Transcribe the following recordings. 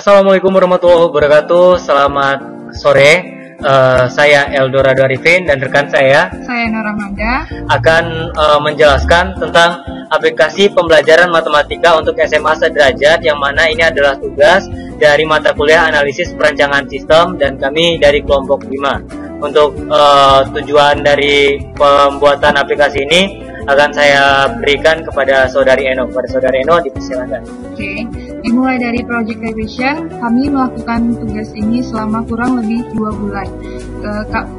Assalamualaikum warahmatullahi wabarakatuh. Selamat sore. Saya Eldorado Arifin dan rekan saya Nora Manda akan menjelaskan tentang aplikasi pembelajaran matematika untuk SMA sederajat, yang mana ini adalah tugas dari mata kuliah analisis perancangan sistem, dan kami dari kelompok 5. Untuk tujuan dari pembuatan aplikasi ini akan saya berikan kepada Saudari Eno. Kepada Saudari Eno, dipersilakan. Oke, dimulai dari Project Revision, kami melakukan tugas ini selama kurang lebih 2 bulan.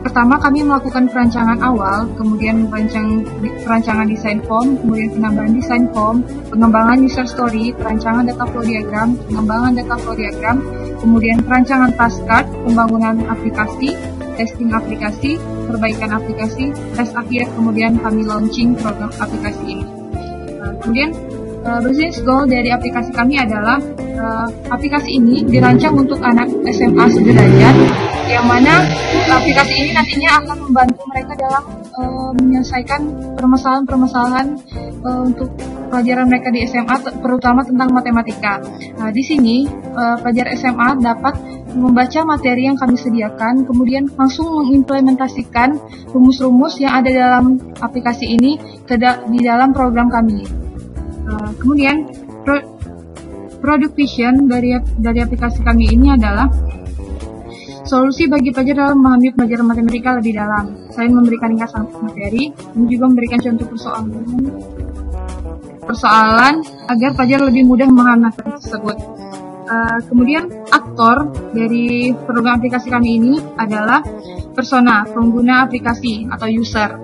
Pertama kami melakukan perancangan awal, kemudian perancangan desain form, kemudian penambahan desain form, pengembangan user story, perancangan data flow diagram, pengembangan data flow diagram, kemudian perancangan task card, pembangunan aplikasi, testing aplikasi, perbaikan aplikasi, tes akhir, kemudian kami launching program aplikasi ini. Kemudian business goal dari aplikasi kami adalah aplikasi ini dirancang untuk anak SMA sederajat, yang mana aplikasi ini nantinya akan membantu mereka dalam menyelesaikan permasalahan-permasalahan untuk pelajaran mereka di SMA, terutama tentang matematika. Di sini pelajar SMA dapat membaca materi yang kami sediakan, kemudian langsung mengimplementasikan rumus-rumus yang ada dalam aplikasi ini di dalam program kami. Kemudian product vision dari aplikasi kami ini adalah solusi bagi pelajar dalam memahami pelajaran matematika lebih dalam. Selain memberikan ringkasan materi, ini juga memberikan contoh persoalan agar pelajar lebih mudah memahami materi tersebut. Kemudian aktor dari program aplikasi kami ini adalah persona, pengguna aplikasi atau user.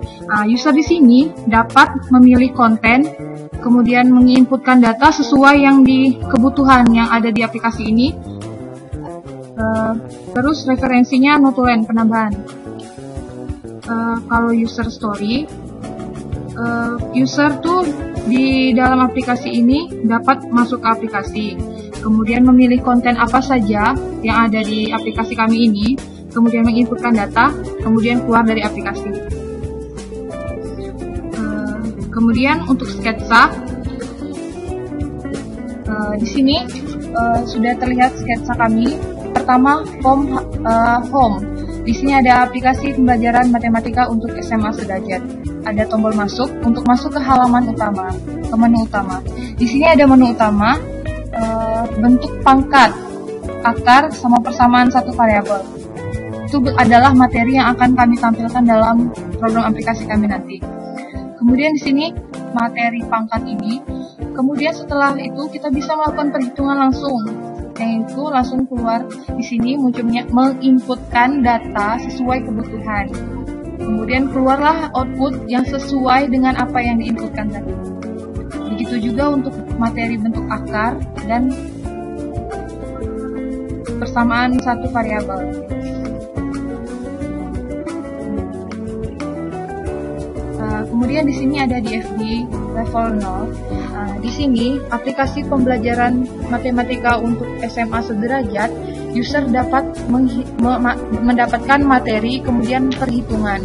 User di sini dapat memilih konten, kemudian menginputkan data sesuai yang kebutuhan yang ada di aplikasi ini. Terus referensinya notulen penambahan. Kalau user story, user tuh di dalam aplikasi ini dapat masuk ke aplikasi, kemudian memilih konten apa saja yang ada di aplikasi kami ini, kemudian menginputkan data, kemudian keluar dari aplikasi. Kemudian untuk sketsa, di sini sudah terlihat sketsa kami. Pertama, home. Di sini ada aplikasi pembelajaran matematika untuk SMA sederajat. Ada tombol masuk untuk masuk ke halaman utama, ke menu utama. Di sini ada menu utama, bentuk pangkat, akar, sama persamaan satu variabel. Itu adalah materi yang akan kami tampilkan dalam program aplikasi kami nanti. Kemudian di sini materi pangkat ini. Kemudian setelah itu kita bisa melakukan perhitungan langsung. Yang itu langsung keluar di sini munculnya menginputkan data sesuai kebutuhan. Kemudian keluarlah output yang sesuai dengan apa yang diinputkan tadi. Begitu juga untuk materi bentuk akar dan persamaan satu variabel. Kemudian di sini ada DFD level 0. Di sini aplikasi pembelajaran matematika untuk SMA sederajat, user dapat mendapatkan materi kemudian perhitungan.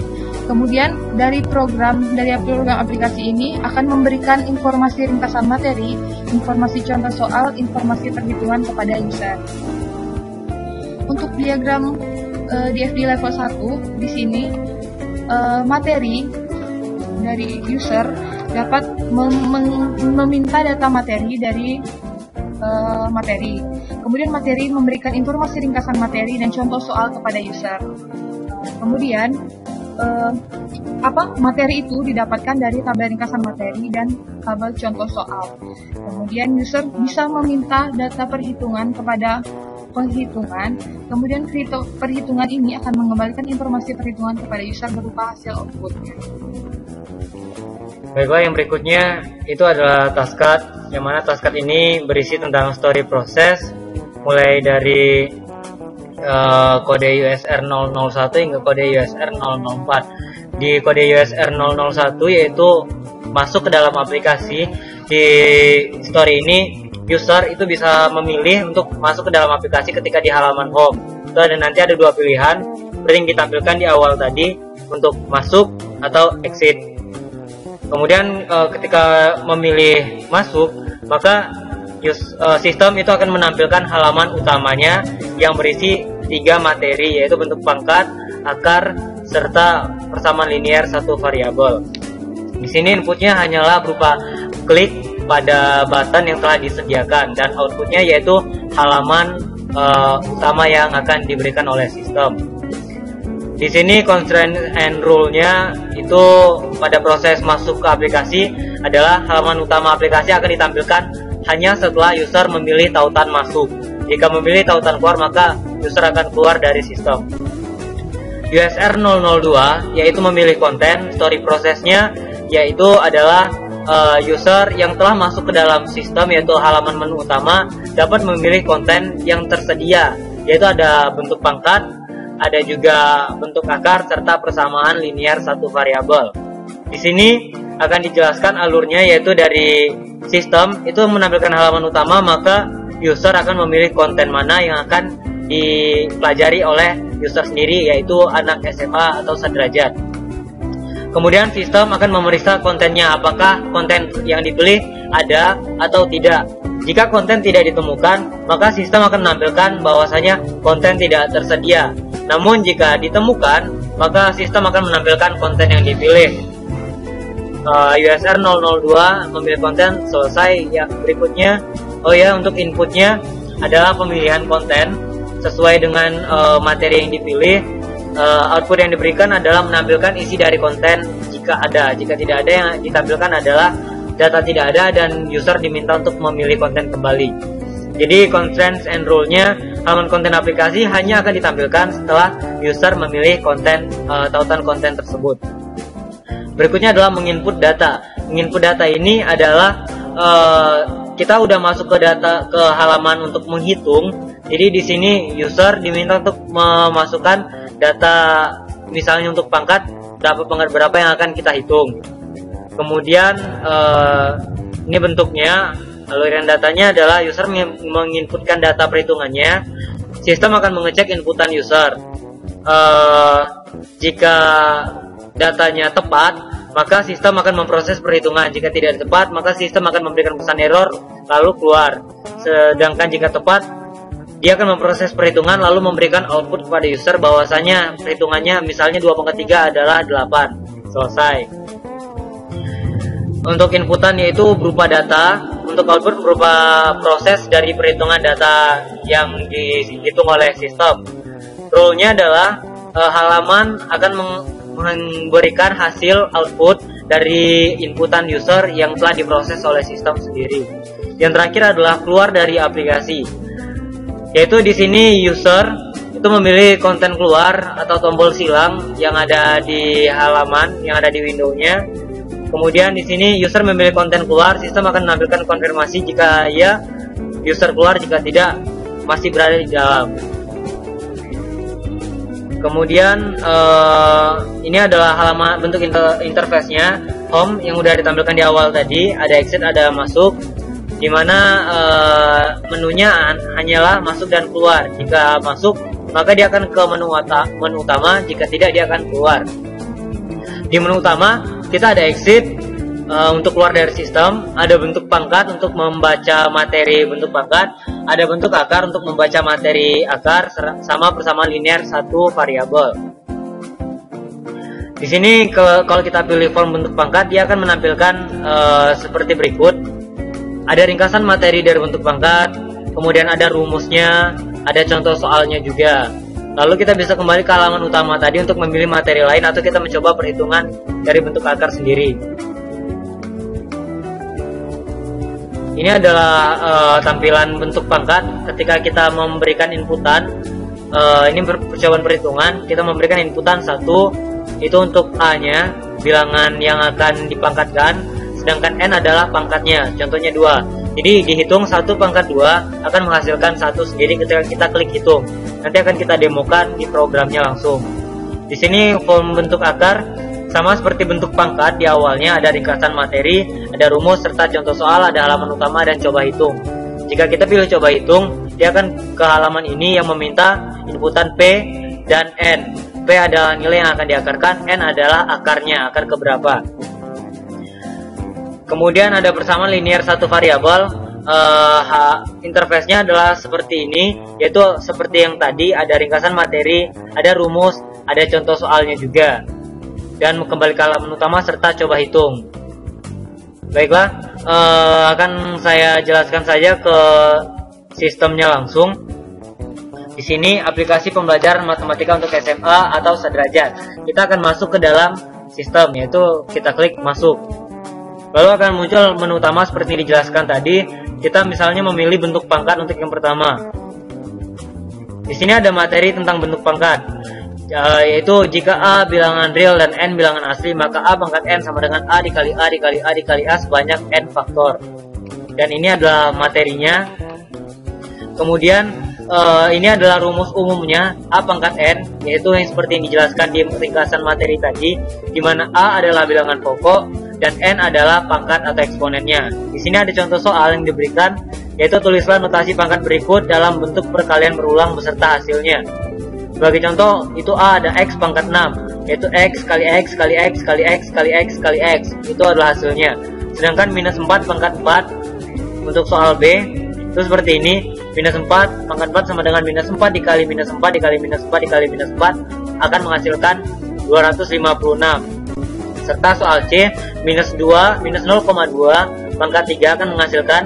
Kemudian dari program aplikasi ini akan memberikan informasi ringkasan materi, informasi contoh soal, informasi perhitungan kepada user. Untuk diagram DFD level 1, di sini materi dari user dapat meminta data materi dari materi. Kemudian materi memberikan informasi ringkasan materi dan contoh soal kepada user. Kemudian materi itu didapatkan dari tabel ringkasan materi dan tabel contoh soal. Kemudian user bisa meminta data perhitungan kepada penghitungan. Kemudian perhitungan ini akan mengembalikan informasi perhitungan kepada user berupa hasil outputnya. Baiklah, yang berikutnya itu adalah task card, yang mana task card ini berisi tentang story proses, mulai dari kode USR 001 hingga kode USR 004. Di kode USR 001 yaitu masuk ke dalam aplikasi. Di story ini user itu bisa memilih untuk masuk ke dalam aplikasi ketika di halaman home. Itu nanti ada 2 pilihan seperti yang ditampilkan di awal tadi, untuk masuk atau exit. Kemudian ketika memilih masuk, maka sistem itu akan menampilkan halaman utamanya yang berisi 3 materi, yaitu bentuk pangkat, akar, serta persamaan linear satu variabel. Di sini inputnya hanyalah berupa klik pada button yang telah disediakan, dan outputnya yaitu halaman utama yang akan diberikan oleh sistem. Di sini constraint and rule-nya itu pada proses masuk ke aplikasi adalah halaman utama aplikasi akan ditampilkan hanya setelah user memilih tautan masuk. Jika memilih tautan keluar, maka user akan keluar dari sistem. USR 002 yaitu memilih konten. Story prosesnya yaitu adalah user yang telah masuk ke dalam sistem, yaitu halaman menu utama, dapat memilih konten yang tersedia, yaitu ada bentuk pangkat, ada juga bentuk akar, serta persamaan linear satu variabel. Di sini akan dijelaskan alurnya, yaitu dari sistem itu menampilkan halaman utama, maka user akan memilih konten mana yang akan dipelajari oleh user sendiri, yaitu anak SMA atau sederajat. Kemudian sistem akan memeriksa kontennya, apakah konten yang dipilih ada atau tidak. Jika konten tidak ditemukan, maka sistem akan menampilkan bahwasanya konten tidak tersedia. Namun jika ditemukan, maka sistem akan menampilkan konten yang dipilih. USR 002 memilih konten selesai. Ya, berikutnya, untuk inputnya adalah pemilihan konten sesuai dengan materi yang dipilih. Output yang diberikan adalah menampilkan isi dari konten jika ada. Jika tidak ada, yang ditampilkan adalah data tidak ada dan user diminta untuk memilih konten kembali. Jadi constraints and rule-nya, halaman konten aplikasi hanya akan ditampilkan setelah user memilih konten tautan konten tersebut. Berikutnya adalah menginput data. Menginput data ini adalah kita udah masuk ke halaman untuk menghitung. Jadi di sini user diminta untuk memasukkan data, misalnya untuk pangkat berapa yang akan kita hitung. Kemudian ini bentuknya, aliran datanya adalah user menginputkan data perhitungannya. Sistem akan mengecek inputan user. Jika datanya tepat, maka sistem akan memproses perhitungan. Jika tidak tepat, maka sistem akan memberikan pesan error lalu keluar. Sedangkan jika tepat, dia akan memproses perhitungan lalu memberikan output kepada user bahwasanya perhitungannya misalnya 2/3 adalah 8. Selesai. Untuk inputan yaitu berupa data, untuk output berupa proses dari perhitungan data yang dihitung oleh sistem. Rule-nya adalah halaman akan memberikan hasil output dari inputan user yang telah diproses oleh sistem sendiri. Yang terakhir adalah keluar dari aplikasi. Yaitu di sini user itu memilih konten keluar atau tombol silang yang ada di halaman, yang ada di window-nya. Kemudian di sini user memilih konten keluar, sistem akan menampilkan konfirmasi jika ya, user keluar, jika tidak masih berada di dalam. Kemudian ini adalah halaman bentuk interface-nya, home yang udah ditampilkan di awal tadi, ada exit, ada masuk, di mana menunya hanyalah masuk dan keluar. Jika masuk, maka dia akan ke menu utama, jika tidak dia akan keluar. Di menu utama kita ada exit untuk keluar dari sistem, ada bentuk pangkat untuk membaca materi bentuk pangkat, ada bentuk akar untuk membaca materi akar, sama persamaan linear satu variabel. Di sini kalau kita pilih form bentuk pangkat, dia akan menampilkan seperti berikut. Ada ringkasan materi dari bentuk pangkat, kemudian ada rumusnya, ada contoh soalnya juga. Lalu kita bisa kembali ke halaman utama tadi untuk memilih materi lain, atau kita mencoba perhitungan dari bentuk akar sendiri. Ini adalah tampilan bentuk pangkat ketika kita memberikan inputan. Ini percobaan perhitungan, kita memberikan inputan 1, itu untuk A-nya, bilangan yang akan dipangkatkan, sedangkan N adalah pangkatnya, contohnya 2. Jadi dihitung 1 pangkat 2 akan menghasilkan 1 sendiri ketika kita klik hitung. Nanti akan kita demokan di programnya langsung. Di sini form bentuk akar sama seperti bentuk pangkat, di awalnya ada ringkasan materi, ada rumus serta contoh soal, ada halaman utama dan coba hitung. Jika kita pilih coba hitung, dia akan ke halaman ini yang meminta inputan P dan N. P adalah nilai yang akan diakarkan, N adalah akarnya, akar keberapa. Kemudian ada persamaan linear satu variabel. interface-nya adalah seperti ini, yaitu seperti yang tadi, ada ringkasan materi, ada rumus, ada contoh soalnya juga, dan kembali ke halaman utama serta coba hitung. Baiklah, akan saya jelaskan saja ke sistemnya langsung. Di sini aplikasi pembelajaran matematika untuk SMA atau sederajat. Kita akan masuk ke dalam sistem, yaitu kita klik masuk. Lalu akan muncul menu utama seperti yang dijelaskan tadi. Kita misalnya memilih bentuk pangkat untuk yang pertama. Di sini ada materi tentang bentuk pangkat, yaitu jika A bilangan real dan N bilangan asli, maka A pangkat N sama dengan A dikali A dikali A dikali A sebanyak N faktor. Dan ini adalah materinya. Kemudian ini adalah rumus umumnya A pangkat N, yaitu yang seperti yang dijelaskan di ringkasan materi tadi, di mana A adalah bilangan pokok dan N adalah pangkat atau eksponennya. Di sini ada contoh soal yang diberikan, yaitu tulislah notasi pangkat berikut dalam bentuk perkalian berulang beserta hasilnya. Sebagai contoh, itu A ada X pangkat 6, yaitu X kali X kali X kali X kali X kali X, itu adalah hasilnya. Sedangkan minus 4 pangkat 4 untuk soal B, itu seperti ini, minus 4 pangkat 4 sama dengan minus 4 dikali minus 4 dikali minus 4 dikali minus 4 akan menghasilkan 256. Serta soal C, minus 2 minus 0,2 pangkat 3 akan menghasilkan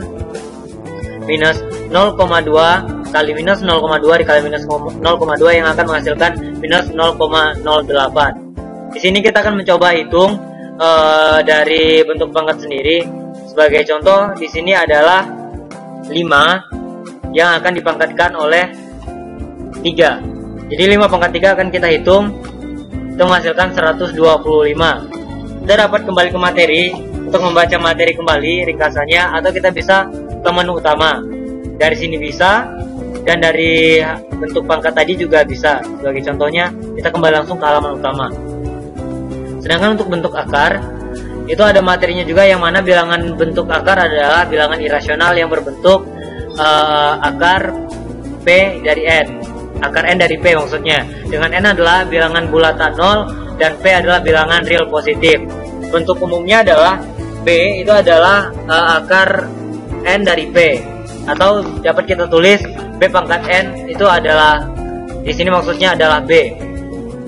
minus 0,2 kali minus 0,2 dikali minus 0,2 yang akan menghasilkan minus 0,08. Di sini kita akan mencoba hitung dari bentuk pangkat sendiri. Sebagai contoh, di sini adalah 5 yang akan dipangkatkan oleh 3. Jadi 5 pangkat 3 akan kita hitung, itu menghasilkan 125. Kita dapat kembali ke materi untuk membaca materi kembali ringkasannya, atau kita bisa ke menu utama. Dari sini bisa, dan dari bentuk pangkat tadi juga bisa. Sebagai contohnya, kita kembali langsung ke halaman utama. Sedangkan untuk bentuk akar, itu ada materinya juga, yang mana bilangan bentuk akar adalah bilangan irasional yang berbentuk akar P dari N. Akar N dari P maksudnya. Dengan N adalah bilangan bulatan 0 dan P adalah bilangan real positif. Bentuk umumnya adalah P itu adalah akar N dari P, atau dapat kita tulis P pangkat N itu adalah, di sini maksudnya adalah B.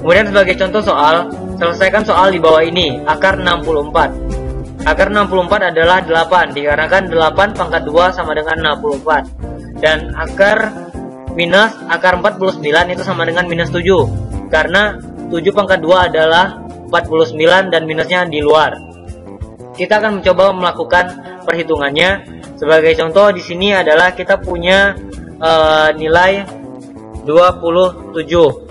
Kemudian sebagai contoh soal, selesaikan soal di bawah ini, akar 64. Akar 64 adalah 8, dikarenakan 8 pangkat 2 sama dengan 64. Dan akar 49 itu sama dengan minus 7, karena 7 pangkat 2 adalah 49 dan minusnya di luar. Kita akan mencoba melakukan perhitungannya. Sebagai contoh, di sini adalah kita punya nilai 27.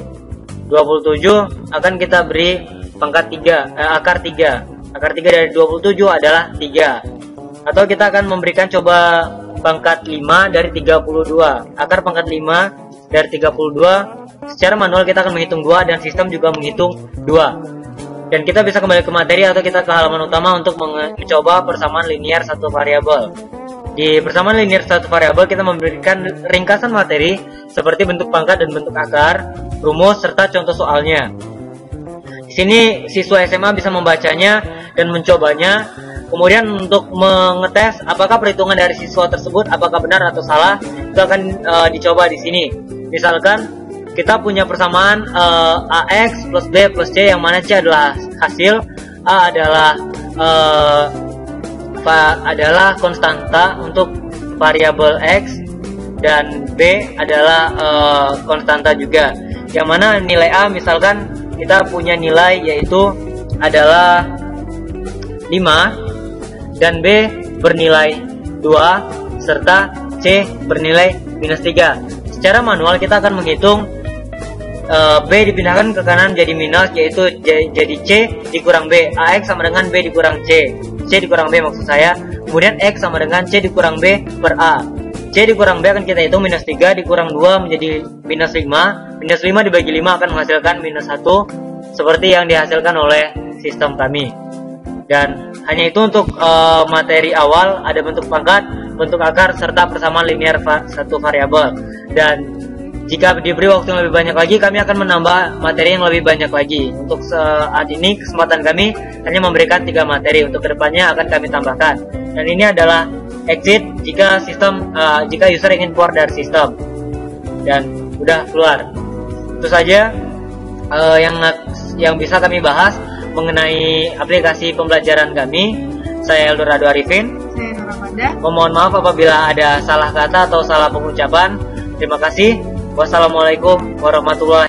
27 akan kita beri pangkat 3, akar 3. Akar 3 dari 27 adalah 3. Atau kita akan memberikan coba pangkat 5 dari 32. Akar pangkat 5 dari 32, secara manual kita akan menghitung 2 dan sistem juga menghitung 2. Dan kita bisa kembali ke materi atau kita ke halaman utama untuk mencoba persamaan linear satu variabel. Di persamaan linear satu variabel kita memberikan ringkasan materi seperti bentuk pangkat dan bentuk akar, rumus serta contoh soalnya. Di sini siswa SMA bisa membacanya dan mencobanya. Kemudian untuk mengetes apakah perhitungan dari siswa tersebut apakah benar atau salah, itu akan dicoba di sini. Misalkan kita punya persamaan AX plus B plus C, yang mana C adalah hasil, A adalah konstanta untuk variabel X, dan B adalah konstanta juga. Yang mana nilai A misalkan kita punya nilai yaitu adalah 5, dan B bernilai 2, serta C bernilai minus 3. Secara manual kita akan menghitung B dipindahkan ke kanan jadi minus, yaitu jadi C dikurang B. AX sama dengan B dikurang C. C dikurang B maksud saya. Kemudian X sama dengan C dikurang B per A. C dikurang B akan kita hitung minus 3 dikurang 2 menjadi minus 5. Minus 5 dibagi 5 akan menghasilkan minus 1, seperti yang dihasilkan oleh sistem kami. Dan hanya itu untuk materi awal, ada bentuk pangkat, bentuk akar, serta persamaan linear satu variabel. Dan jika diberi waktu yang lebih banyak lagi, kami akan menambah materi yang lebih banyak lagi. Untuk saat ini kesempatan kami hanya memberikan 3 materi. Untuk kedepannya akan kami tambahkan. Dan ini adalah exit jika jika user ingin keluar dari sistem, dan udah keluar. Itu saja yang bisa kami bahas mengenai aplikasi pembelajaran kami. Saya Eldorado Arifin. Saya Nora Manda. Memohon maaf apabila ada salah kata atau salah pengucapan. Terima kasih. Wassalamualaikum warahmatullahi